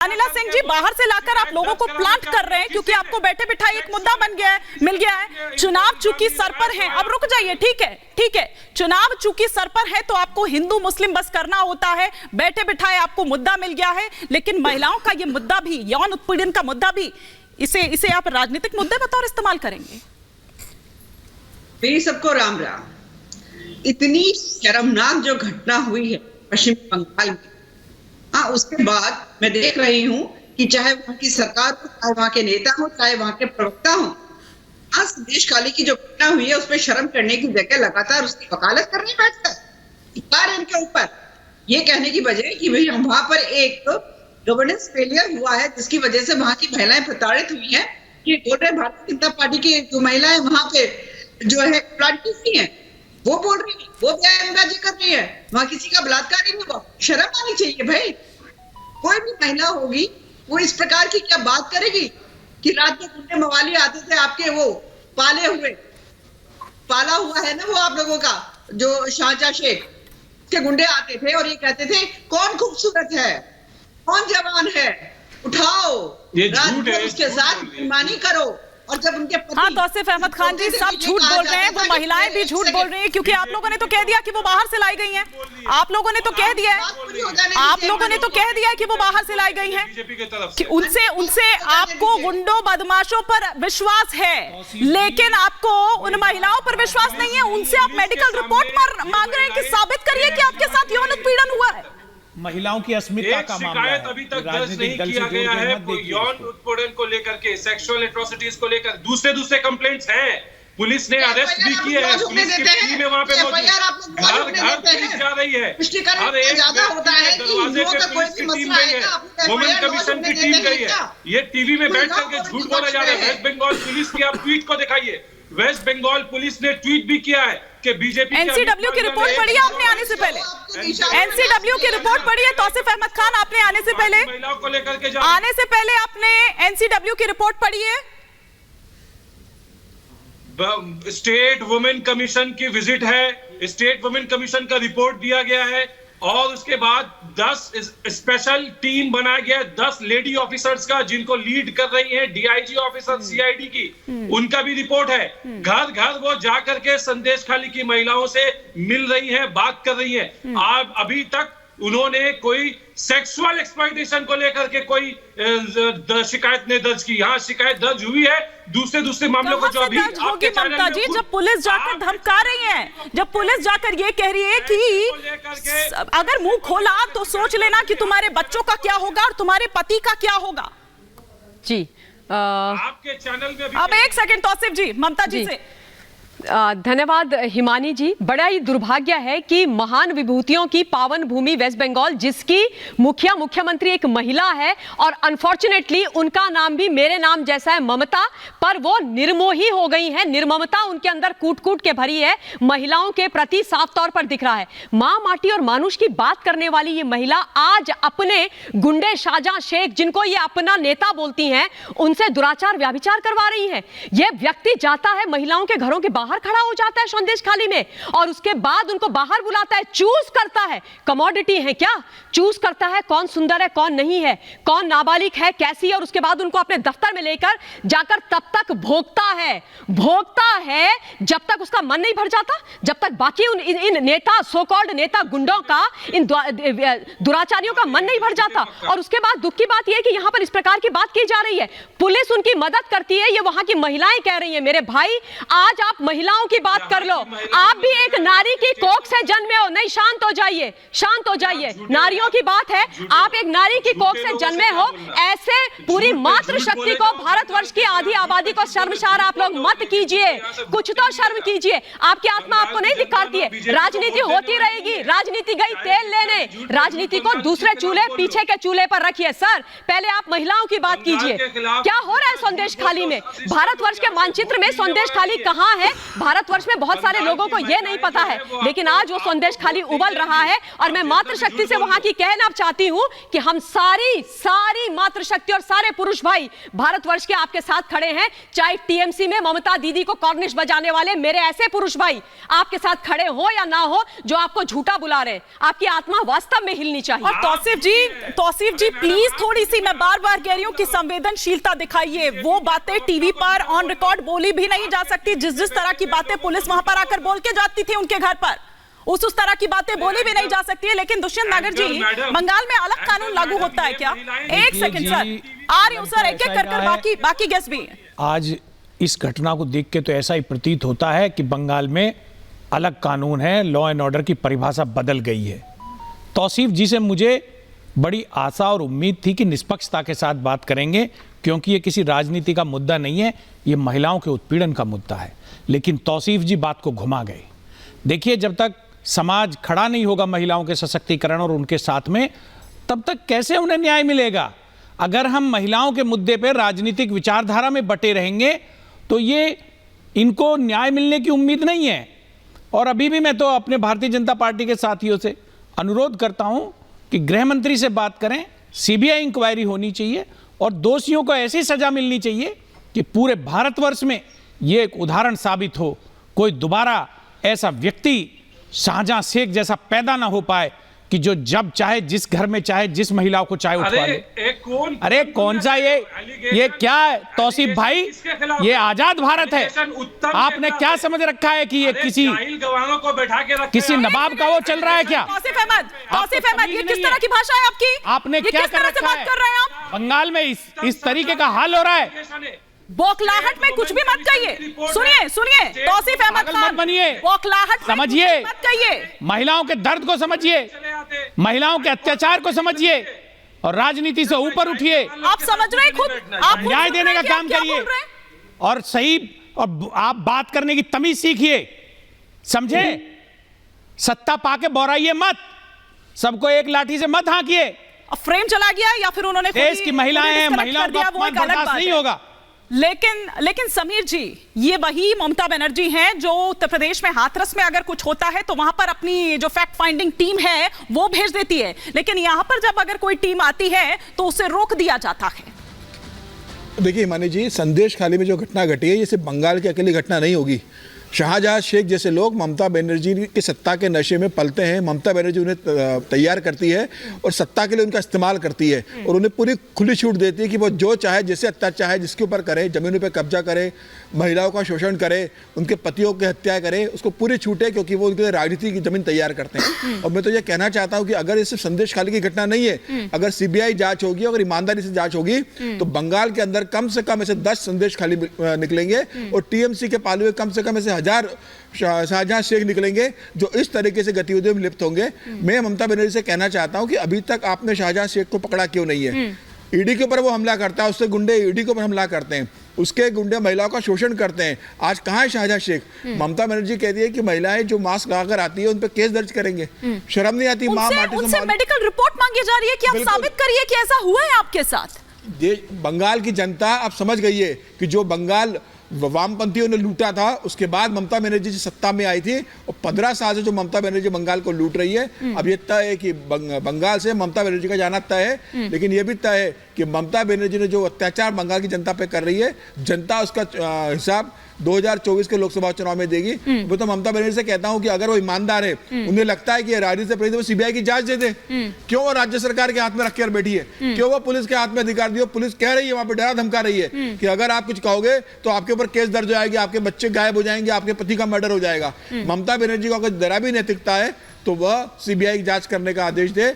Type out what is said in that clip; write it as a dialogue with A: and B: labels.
A: अनिला सिंह जी, बाहर से लाकर आप लोगों को प्लांट कर रहे हैं क्योंकि आपको बैठे बिठाए एक मुद्दा बन गया है, मिल गया है। चुनाव चूंकि सर पर है, अब रुक जाइए, ठीक है, चुनाव चूंकि सर पर है तो आपको हिंदू मुस्लिम बस करना होता है, बैठे बिठाए आपको मुद्दा मिल गया है। लेकिन महिलाओं का ये मुद्दा भी, यौन उत्पीड़न का मुद्दा भी, इसे आप राजनीतिक मुद्दे बतौर इस्तेमाल करेंगे?
B: मेरी सबको राम राम। इतनी शर्मनाक जो घटना हुई है पश्चिम बंगाल में, उसके बाद मैं देख रही हूँ कि चाहे वहां की सरकार हो, चाहे वहां के नेता हो, चाहे वहां के प्रवक्ता हो, आज संदेश खाली की जो घटना हुई है उस पर शर्म करने की जगह लगातार उसकी वकालत करने बैठता है इनके ऊपर, ये कहने की बजाय कि भाई वहां पर एक गवर्नेंस फेलियर हुआ है जिसकी वजह से वहां की महिलाएं प्रताड़ित हुई हैं। ये बोल रहे भारतीय जनता पार्टी की जो महिलाएं वहां पे जो है प्लांटी है, वो बोल रही है, वो बयानबाजी कर रही है, वहां किसी का बलात्कार ही नहीं हुआ। शर्म आनी चाहिए भाई। कोई भी महिला होगी वो इस प्रकार की क्या बात करेगी कि रात में गुंडे मवाली आते थे आपके, वो पाला हुआ है ना वो आप लोगों का जो शाहजहां शेख के गुंडे आते थे और ये कहते थे कौन खूबसूरत है, कौन जवान है, उठाओ, रात को उसके साथ बेईमानी करो। और जब उनके
A: तौसीफ अहमद खान जी सब झूठ बोल रहे हैं, वो महिलाएं भी झूठ बोल रही हैं क्योंकि आप लोगों ने तो कह दिया कि वो बाहर से लाई गई हैं। आप लोगों ने तो कह दिया है, कि वो बाहर से लाई गई हैं, कि उनसे आपको गुंडों बदमाशों पर विश्वास है, लेकिन आपको उन महिलाओं पर विश्वास नहीं है। उनसे आप मेडिकल रिपोर्ट मांग रहे हैं कि साबित करिए कि आपके साथ यौन उत्पीड़न हुआ है।
C: महिलाओं की अस्मिता का मामला है,
D: अभी तक दर्ज नहीं किया गया है यौन उत्पीड़न को लेकर के, सेक्सुअल एट्रोसिटीज को लेकर। दूसरे कंप्लेंट्स हैं, पुलिस ने अरेस्ट भी किए हैं, पुलिस की टीम वहां पे मौजूद, घर पुलिस जा रही है, हर एक दरवाजे पे पुलिस की टीम गई है, वुमेन कमीशन की टीम गई है। ये टीवी में बैठ करके झूठ बोला जा रहा है। वेस्ट बंगाल पुलिस की आप ट्वीट को दिखाइए, वेस्ट बंगाल पुलिस ने ट्वीट भी किया है कि बीजेपी
A: एनसीडब्ल्यू की रिपोर्ट पढ़ी है आपने आने से पहले? एनसीडब्ल्यू की रिपोर्ट पढ़ी है तौसीफ अहमद खान आपने आने से पहले?
D: महिलाओं को लेकर के
A: आने से पहले आपने एनसीडब्ल्यू की रिपोर्ट पढ़ी है?
D: स्टेट वुमेन कमीशन की विजिट है, स्टेट वुमेन कमीशन का रिपोर्ट दिया गया है और उसके बाद 10 स्पेशल टीम बनाया गया, 10 लेडी ऑफिसर्स का जिनको लीड कर रही हैं डीआईजी ऑफिसर सीआईडी की, उनका भी रिपोर्ट है। घर घर वो जाकर के संदेश खाली की महिलाओं से मिल रही हैं, बात कर रही हैं। आप अभी तक उन्होंने कोई सेक्सुअल एक्सप्लॉयटेशन को लेकर के कोई शिकायत नहीं दर्ज की। यहाँ शिकायत दर्ज हुई है दूसरे मामलों को जो अभी
A: आपके ममता जी, जब पुलिस जाकर धमका रही है, जब पुलिस जाकर ये कह रही है कि अगर मुंह खोला तो सोच लेना कि तुम्हारे बच्चों का क्या होगा और तुम्हारे पति का क्या होगा। जी
D: आपके चैनल में
A: अब एक सेकंड तौसीफ जी, ममता जी से
E: धन्यवाद हिमानी जी। बड़ा ही दुर्भाग्य है कि महान विभूतियों की पावन भूमि वेस्ट बंगाल, जिसकी मुख्यमंत्री एक महिला है और अनफॉर्चुनेटली उनका नाम भी मेरे नाम जैसा है ममता, पर वो निर्मोही हो गई है। निर्ममता उनके अंदर कूट कूट के भरी है, महिलाओं के प्रति साफ तौर पर दिख रहा है। मां माटी और मानुष की बात करने वाली ये महिला आज अपने गुंडे शाहजहां शेख, जिनको ये अपना नेता बोलती हैं, उनसे दुराचार व्याभिचार करवा रही है। यह व्यक्ति जाता है महिलाओं के घरों के बाहर खड़ा हो जाता है संदेश खाली में और उसके बाद उनको बाहर बुलाता है, चूज करता है। कमोडिटी है क्या? चूज करता है कौन सुंदर है कौन नहीं है, कौन नाबालिग है कैसी है, और उसके बाद उनको अपने दफ्तर में लेकर जाकर तब तक भोगता है जब तक उसका मन नहीं भर जाता, जब तक बाकी इन नेता, सो कॉल्ड नेता गुंडों का, इन दुराचारियों का मन नहीं भर जाता। और उसके बाद दुख की बात यह है कि यहां पर इस प्रकार की बात की जा रही है, पुलिस उनकी मदद करती है। ये वहां की महिलाएं कह रही है मेरे भाई आज आप महिलाओं की बात कर लो, आप भी एक नारी की कोख से जन्मे हो। नहीं, शांत हो जाइए, नारियों की बात है, आप एक नारी की कोख से जन्मे हो। ऐसे पूरी मातृशक्ति को, भारतवर्ष की आधी आबादी को शर्मसार आप लोग मत कीजिए, कुछ तो शर्म कीजिए। आपकी आत्मा आपको नहीं दिखाती है। राजनीति होती रहेगी, राजनीति गई तेल लेने, राजनीति को दूसरे चूल्हे, पीछे के चूल्हे पर रखिए। सर पहले आप महिलाओं की बात कीजिए, क्या हो रहा है संदेश खाली में? भारतवर्ष के मानचित्र में संदेश खाली कहां है? भारतवर्ष में बहुत सारे लोगों को यह नहीं पता है, लेकिन आज वो संदेश खाली उबल रहा है। और मैं मातृशक्ति से वहां की कहना चाहती हूं कि हम सारी मातृशक्ति और सारे पुरुष भाई भारतवर्ष के आपके साथ खड़े हैं। चाहे टीएमसी में ममता दीदी को कॉर्निश बजाने वाले मेरे ऐसे पुरुष भाई आपके साथ खड़े हो या ना हो, जो आपको झूठा बुला रहे, आपकी आत्मा वास्तव में हिलनी चाहिए।
A: और तौसीफ जी प्लीज थोड़ी सी, मैं बार बार कह रही हूँ कि संवेदनशीलता दिखाइए। वो बातें टीवी पर ऑन रिकॉर्ड बोली भी नहीं जा सकती। जिस तरह की बातें पुलिस वहां पर आकर बोल के जाती थी उनके घर पर, उस तरह की बातें बोली भी नहीं जा सकती है। लेकिन दुष्यंत नागर जी, बंगाल में अलग कानून लागू होता है क्या? एक सेकंड सर, आ रही हूँ सर, एक एक कर बाकी गेस्ट भी।
C: आज इस घटना को देख के तो ऐसा ही प्रतीत होता है कि बंगाल में अलग कानून है, लॉ एंड ऑर्डर की परिभाषा बदल गई है। तौसीफ जी से मुझे बड़ी आशा और उम्मीद थी कि निष्पक्षता के साथ बात करेंगे, क्योंकि ये किसी राजनीति का मुद्दा नहीं है, ये महिलाओं के उत्पीड़न का मुद्दा है। लेकिन तौसीफ जी बात को घुमा गए। देखिए, जब तक समाज खड़ा नहीं होगा महिलाओं के सशक्तिकरण और उनके साथ में, तब तक कैसे उन्हें न्याय मिलेगा? अगर हम महिलाओं के मुद्दे पर राजनीतिक विचारधारा में बटे रहेंगे तो ये इनको न्याय मिलने की उम्मीद नहीं है। और अभी भी मैं तो अपने भारतीय जनता पार्टी के साथियों से अनुरोध करता हूं कि गृह मंत्री से बात करें, सीबीआई इंक्वायरी होनी चाहिए और दोषियों को ऐसी सजा मिलनी चाहिए कि पूरे भारतवर्ष में ये एक उदाहरण साबित हो। कोई दोबारा ऐसा व्यक्ति शाहजहां शेख जैसा पैदा ना हो पाए कि जो जब चाहे, जिस घर में चाहे, जिस महिला को चाहे उठवा ले। अरे कौन सा ये क्या है तौसीफ भाई? ये आजाद भारत है। आपने क्या समझ रखा है कि ये किसी
D: गवाहों को बैठा के
C: किसी नवाब का वो चल रहा है क्या?
A: तौसीफ अहमद, ये किस तरह की भाषा है आपकी?
C: आपने क्या कर रखा है? बंगाल में इस तरीके का हाल हो रहा है।
A: बौखलाहट में कुछ भी मत कहिए। सुनिए तौसीफ अहमद खान,
C: बनिए,
A: बौखलाहट
C: समझिए,
A: मत कहिए।
C: महिलाओं के दर्द को समझिए, महिलाओं के अत्याचार को समझिए और राजनीति से ऊपर उठिए।
A: आप समझ रहे हैं खुद, आप
C: न्याय देने का काम करिए और सही और आप बात करने की तमीज सीखिए, समझे? सत्ता पाके बोराइए मत, सबको एक लाठी से मत हांकिए।
A: फ्रेम चला गया या फिर उन्होंने
C: देश की महिलाएं हैं, महिलाओं का अपमान बर्दाश्त नहीं होगा।
A: लेकिन समीर जी, ये वही ममता बनर्जी हैं जो उत्तर प्रदेश में हाथरस में अगर कुछ होता है तो वहां पर अपनी जो फैक्ट फाइंडिंग टीम है वो भेज देती है, लेकिन यहां पर जब अगर कोई टीम आती है तो उसे रोक दिया जाता है।
F: देखिए हिमानी जी, संदेश खाली में जो घटना घटी है ये सिर्फ बंगाल की अकेली घटना नहीं होगी। शाहजहां शेख जैसे लोग ममता बनर्जी की सत्ता के नशे में पलते हैं। ममता बनर्जी उन्हें तैयार करती है और सत्ता के लिए उनका इस्तेमाल करती है और उन्हें पूरी खुली छूट देती है कि वो जो चाहे, जिससे अत्याचार चाहे, जिसके ऊपर करे, जमीनों पे कब्जा करे, महिलाओं का शोषण करे, उनके पतियों की हत्या करे, उसको पूरी छूट है, क्योंकि वो उनके लिए राजनीति की जमीन तैयार करते हैं। और मैं तो ये कहना चाहता हूँ कि अगर ये सिर्फ संदेश खाली की घटना नहीं है, अगर सीबीआई जांच होगी, अगर ईमानदारी से जांच होगी तो बंगाल के अंदर कम से कम ऐसे 10 संदेश खाली निकलेंगे और टीएमसी के पाले हुए कम से कम ऐसे 1000 शाहजहां शेख निकलेंगे जो इस तरीके से गतिविधियों में लिप्त होंगे। मैं ममता बनर्जी से कहना चाहता हूं कि अभी तक आपने शाहजहां शेख को पकड़ा क्यों नहीं है? ईडी के ऊपर वो हमला करता है, उससे गुंडे ईडी के ऊपर हमला करते हैं, उसके गुंडे महिलाओं का शोषण करते हैं। आज कहाँ है शाहजहां शेख? ममता बनर्जी कहती है कि महिलाएं जो मास्क लगाकर आती है उन पर केस दर्ज करेंगे। शर्म नहीं आती? मां माटी से
A: मेडिकल रिपोर्ट मांगी जा रही है कि आप साबित करिए कि ऐसा हुआ है आपके साथ।
F: बंगाल की जनता अब समझ गई है कि जो बंगाल वामपंथियों ने लूटा था, उसके बाद ममता बनर्जी सत्ता में आई थी और 15 साल से जो ममता बनर्जी बंगाल को लूट रही है, अब ये तय है कि बंगाल से ममता बनर्जी का जाना तय है। लेकिन ये भी तय है कि ममता बनर्जी ने जो अत्याचार बंगाल की जनता पे कर रही है, जनता उसका हिसाब 2024 के लोकसभा चुनाव में देगी। वो तो ममता बनर्जी से कहता हूं कि अगर वो ईमानदार है, उन्हें लगता है कि राजनीति से प्रेरित वो सीबीआई की जांच दे दे। क्यों वो राज्य सरकार के हाथ में रखकर बैठी है? क्यों वो पुलिस के हाथ में अधिकार दिया? पुलिस कह रही है, वहां पर डरा धमका रही है कि अगर आप कुछ कहोगे तो आपके ऊपर केस दर्ज हो जाएगी, आपके बच्चे गायब हो जाएंगे, आपके पति का मर्डर हो जाएगा। ममता बनर्जी को अगर जरा भी नैतिकता है तो वह सीबीआई की जांच करने का आदेश दे